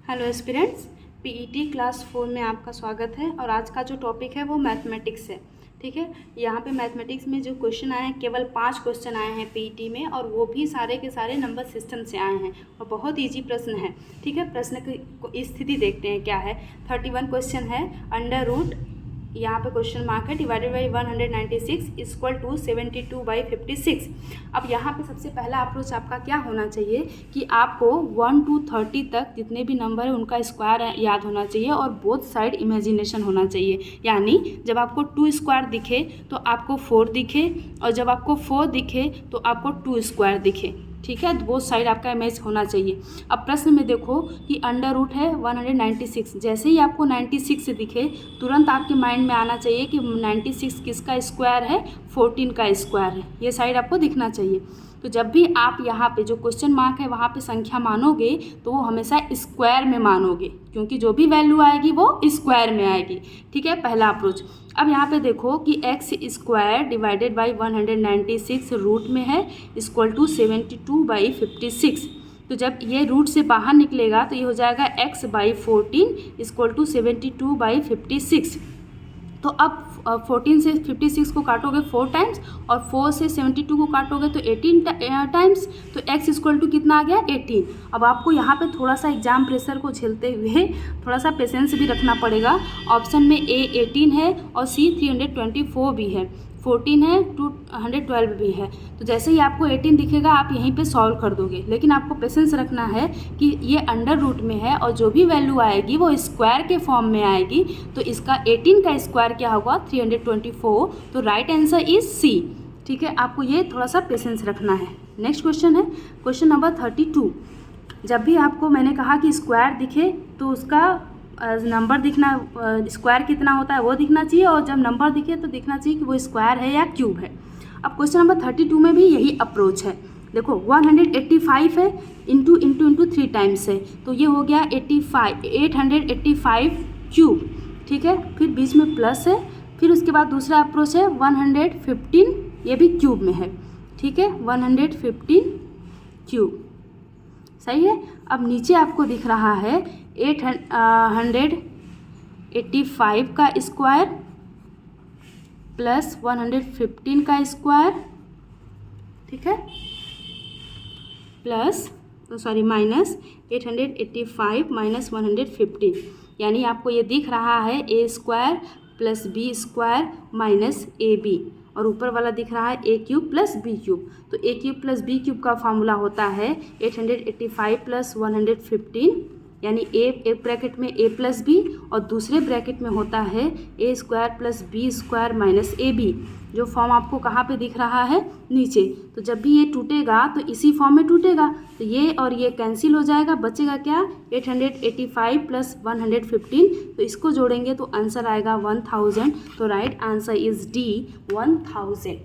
Hello aspirants, PET class 4 में आपका स्वागत है। और आज का जो टॉपिक है वो मैथमेटिक्स है। ठीक है, यहाँ पे मैथमेटिक्स में जो क्वेश्चन आए हैं, केवल 5 क्वेश्चन आए हैं पीईटी में, और वो भी सारे के सारे नंबर सिस्टम से आए हैं और बहुत इजी प्रश्न है। ठीक है, प्रश्न की स्थिति देखते हैं क्या है। 31 क्वेश्चन है। अंडर रूट, यहाँ पे क्वेश्चन मार्क है, डिवाइडेड बाई 196 इक्वल टू 72/56। अब यहाँ पे सबसे पहला अप्रोच आपका क्या होना चाहिए कि आपको 1 to 30 तक जितने भी नंबर है उनका स्क्वायर याद होना चाहिए और बोथ साइड इमेजिनेशन होना चाहिए। यानी जब आपको 2 स्क्वायर दिखे तो आपको 4 दिखे, और जब आपको 4 दिखे तो आपको 2 स्क्वायर दिखे। ठीक है, बोथ साइड आपका इमेज होना चाहिए। अब प्रश्न में देखो कि अंडर रूट है 196। जैसे ही आपको 96 दिखे तुरंत आपके माइंड में आना चाहिए कि 96 किसका स्क्वायर है, 14 का स्क्वायर है। ये साइड आपको दिखना चाहिए। तो जब भी आप यहाँ पे जो क्वेश्चन मार्क है वहाँ पे संख्या मानोगे तो वो हमेशा स्क्वायर में मानोगे, क्योंकि जो भी वैल्यू आएगी वो स्क्वायर में आएगी। ठीक है, पहला अप्रोच। अब यहाँ पे देखो कि x square divided by 196 root में है इक्वल टू 72/56। तो जब ये रूट से बाहर निकलेगा तो ये हो जाएगा x/14 इक्वल टू 72/56। तो अब 14 से 56 को काटोगे 4 टाइम्स और 4 से 72 को काटोगे तो 18 टाइम्स। तो x इक्वल टू कितना आ गया, 18। अब आपको यहाँ पे थोड़ा सा एग्जाम प्रेशर को झेलते हुए थोड़ा सा पेशेंस भी रखना पड़ेगा। ऑप्शन में ए 18 है और सी 324 भी है, 14 है, 212 भी है। तो जैसे ही आपको 18 दिखेगा आप यहीं पे सॉल्व कर दोगे, लेकिन आपको पेशेंस रखना है कि ये अंडर रूट में है और जो भी वैल्यू आएगी वो स्क्वायर के फॉर्म में आएगी। तो इसका 18 का स्क्वायर क्या होगा, 324। तो राइट आंसर इज सी। ठीक है, आपको ये थोड़ा सा पेशेंस रखना है। नेक्स्ट क्वेश्चन है क्वेश्चन नंबर 32। जब भी आपको मैंने कहा कि स्क्वायर दिखे तो उसका नंबर दिखना, स्क्वायर कितना होता है वो दिखना चाहिए, और जब नंबर दिखे तो दिखना चाहिए कि वो स्क्वायर है या क्यूब है। अब क्वेश्चन नंबर 32 में भी यही अप्रोच है। देखो 185 है, इंटू 3 टाइम्स है, तो ये हो गया 885 क्यूब। ठीक है, फिर बीच में प्लस है, फिर उसके बाद दूसरा अप्रोच है 115, ये भी क्यूब में है। ठीक है, 115 क्यूब, सही है। अब नीचे आपको दिख रहा है 885 का स्क्वायर प्लस 115 का स्क्वायर, ठीक है, प्लस माइनस 885 माइनस 115, यानी आपको ये दिख रहा है A square plus B square minus A B, और ऊपर वाला दिख रहा है A cube plus B cube. तो A cube plus B cube का फार्मूला होता है 885 प्लस 115, यानी एक ब्रैकेट में ए प्लस बी और दूसरे ब्रैकेट में होता है A square plus B square minus A B, जो फॉर्म आपको कहाँ पे दिख रहा है, नीचे। तो जब भी ये टूटेगा तो इसी फॉर्म में टूटेगा, तो ये और ये कैंसिल हो जाएगा, बचेगा क्या, 885 प्लस 115। तो इसको जोड़ेंगे तो आंसर आएगा 1000। तो राइट आंसर इज डी, 1000।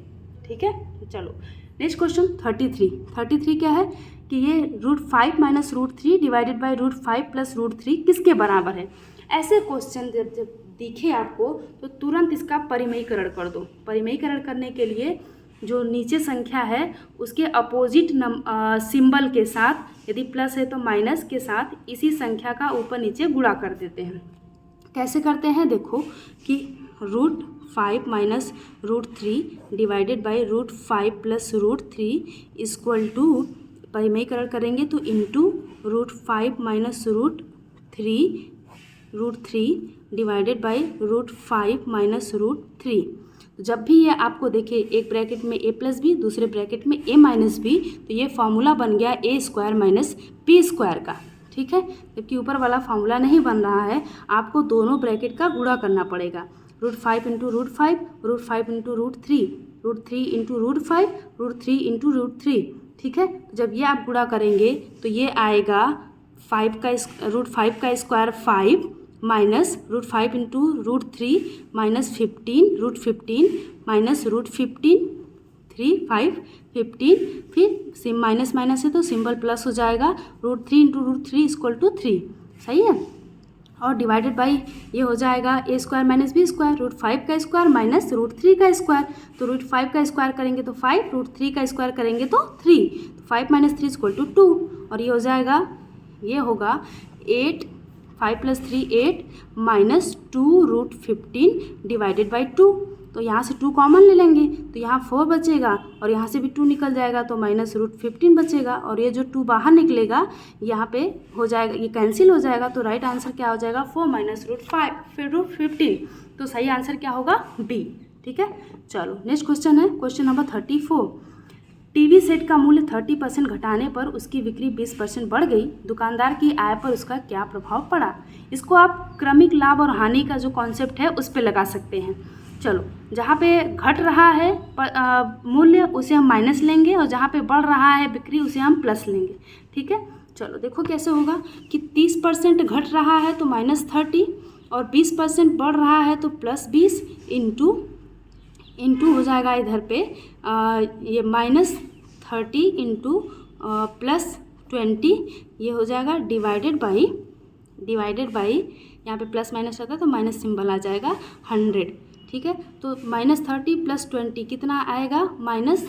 ठीक है, चलो नेक्स्ट क्वेश्चन 33 क्या है कि ये √5 माइनस √3 डिवाइडेड बाई √5 प्लस √3 किसके बराबर है। ऐसे क्वेश्चन जब दिखे आपको तो तुरंत इसका परिमयीकरण कर दो। परिमयीकरण करने के लिए जो नीचे संख्या है उसके अपोजिट सिंबल के साथ, यदि प्लस है तो माइनस के साथ इसी संख्या का ऊपर नीचे गुणा कर देते हैं। कैसे करते हैं, देखो कि √5 minus √3 divided by √5 plus √3 equal to, परिमयीकरण करेंगे तो into √5 minus √3 divided by √5 minus √3। जब भी ये आपको देखे एक ब्रैकेट में ए प्लस बी, दूसरे ब्रैकेट में ए माइनस बी, तो ये फॉर्मूला बन गया A square minus B square का। ठीक है, जबकि ऊपर वाला फॉर्मूला नहीं बन रहा है, आपको दोनों ब्रैकेट का गुणा करना पड़ेगा। √5 इंटू √5, √5 इंटू √3, √3 इंटू √5, √3 इंटू √3। ठीक है, जब ये आप गुणा करेंगे तो ये आएगा √5 का square 5 minus √5 into √3 minus 15, √15 minus √15, 3 5 15, फिर माइनस माइनस है तो सिंबल प्लस हो जाएगा, √3 इंटू √3 इक्वल टू 3, सही है। और डिवाइडेड बाई ये हो जाएगा ए स्क्वायर माइनस बी स्क्वायर, √5 का स्क्वायर माइनस √3 का स्क्वायर। तो √5 का स्क्वायर करेंगे तो 5, √3 का स्क्वायर करेंगे तो 3, तो 5 माइनस 3 इक्वल टू 2। और ये हो जाएगा, ये होगा 8, 5 + 3 8 माइनस 2√15 डिवाइडेड बाई 2। तो यहाँ से 2 कॉमन ले लेंगे तो यहाँ 4 बचेगा और यहाँ से भी 2 निकल जाएगा तो -√15 बचेगा, और ये जो 2 बाहर निकलेगा यहाँ पे हो जाएगा, ये कैंसिल हो जाएगा। तो राइट आंसर क्या हो जाएगा 4 - √15। तो सही आंसर क्या होगा बी। ठीक है, चलो नेक्स्ट क्वेश्चन है क्वेश्चन नंबर 34। टीवी सेट का मूल्य 30% घटाने पर उसकी बिक्री 20% बढ़ गई, दुकानदार की आय पर उसका क्या प्रभाव पड़ा। इसको आप क्रमिक लाभ और हानि का जो कॉन्सेप्ट है उस पर लगा सकते हैं। चलो, जहाँ पे घट रहा है मूल्य उसे हम माइनस लेंगे, और जहाँ पे बढ़ रहा है बिक्री उसे हम प्लस लेंगे। ठीक है, चलो देखो कैसे होगा कि 30% घट रहा है तो -30, और 20% बढ़ रहा है तो +20 इंटू हो जाएगा इधर पे ये -30 इंटू +20, ये हो जाएगा डिवाइडेड बाई यहाँ पे प्लस माइनस रहता है तो माइनस सिंबल आ जाएगा 100। ठीक है, तो -30 + 20 कितना आएगा -10।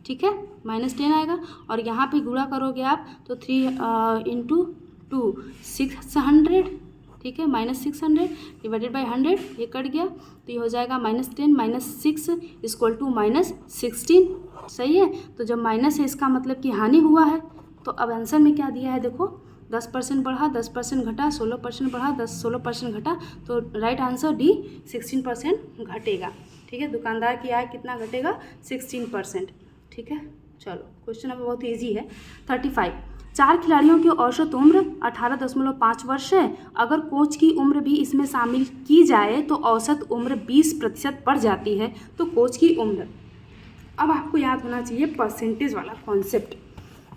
ठीक है, -10 आएगा, और यहाँ पे गुणा करोगे आप तो 3 इंटू 2 600। ठीक है, -600 डिवाइडेड बाई 100, ये कट गया तो ये हो जाएगा -10 - 6 = -16। सही है, तो जब माइनस है इसका मतलब कि हानि हुआ है। तो अब आंसर में क्या दिया है देखो, 10% बढ़ा, 10% घटा, 16% बढ़ा, 16% घटा, तो राइट आंसर डी 16% घटेगा। ठीक है, दुकानदार की आय कितना घटेगा 16%। ठीक है, चलो क्वेश्चन नंबर बहुत ईजी है 35। 4 खिलाड़ियों की औसत उम्र 18.5 वर्ष है। अगर कोच की उम्र भी इसमें शामिल की जाए तो औसत उम्र 20% बढ़ जाती है। तो कोच की उम्र, अब आपको याद होना चाहिए परसेंटेज वाला कॉन्सेप्ट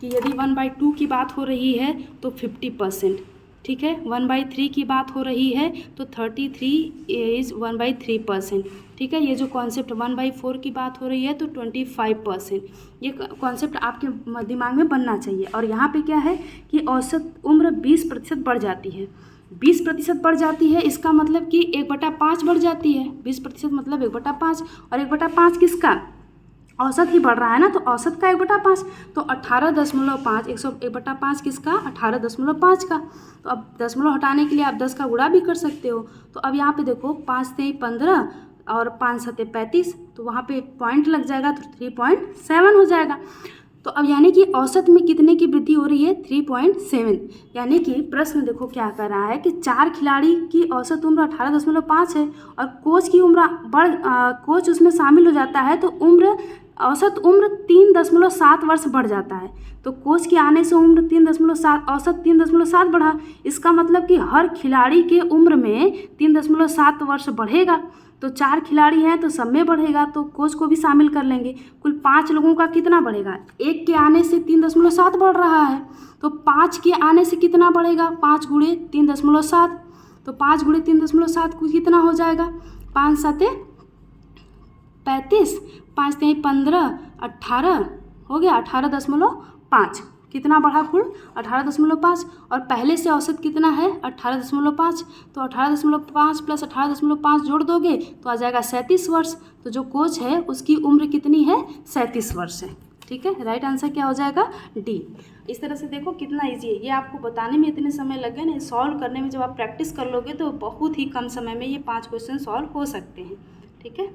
कि यदि 1/2 की बात हो रही है तो 50%। ठीक है, 1/3 की बात हो रही है तो 33 इज़ 1/3%। ठीक है, ये जो कॉन्सेप्ट 1/4 की बात हो रही है तो 25%। ये कॉन्सेप्ट आपके दिमाग में बनना चाहिए। और यहाँ पे क्या है कि औसत उम्र 20% बढ़ जाती है। 20% बढ़ जाती है, इसका मतलब कि 1/5 बढ़ जाती है। 20% मतलब 1/5, और 1/5 किसका, औसत ही बढ़ रहा है ना, तो औसत का 1/5, तो 18.5 1/5 किसका 18.5 का। तो अब दशमलव हटाने के लिए आप 10 का गुणा भी कर सकते हो। तो अब यहाँ पे देखो 5 × 3 = 15 और 5 × 7 = 35, तो वहाँ पे पॉइंट लग जाएगा तो 3.7 हो जाएगा। तो अब यानी कि औसत में कितने की वृद्धि हो रही है 3.7। यानी कि प्रश्न देखो क्या कर रहा है कि 4 खिलाड़ी की औसत उम्र 18.5 है और कोच की उम्र कोच उसमें शामिल हो जाता है तो औसत उम्र 3.7 वर्ष बढ़ जाता है। तो कोच के आने से उम्र 3.7 औसत 3.7 बढ़ा, इसका मतलब कि हर खिलाड़ी के उम्र में 3.7 वर्ष बढ़ेगा। तो 4 खिलाड़ी हैं तो सब में बढ़ेगा, तो कोच को भी शामिल कर लेंगे। कुल 5 लोगों का कितना बढ़ेगा, एक के आने से 3.7 बढ़ रहा है, तो 5 के आने से कितना बढ़ेगा 5 × 3.7, तो 5 × 3.7 को कितना हो जाएगा 5 × 7 = 35, 5 × 3 = 15, 18 हो गया 18.5। कितना बढ़ा कुल 18.5, और पहले से औसत कितना है 18.5, तो 18.5 + 18.5 जोड़ दोगे तो आ जाएगा 37 वर्ष। तो जो कोच है उसकी उम्र कितनी है 37 वर्ष है। ठीक है, राइट आंसर क्या हो जाएगा डी। इस तरह से देखो कितना इजी है, ये आपको बताने में इतने समय लग गए ना, सॉल्व करने में जब आप प्रैक्टिस कर लोगे तो बहुत ही कम समय में ये 5 क्वेश्चन सॉल्व हो सकते हैं। ठीक है।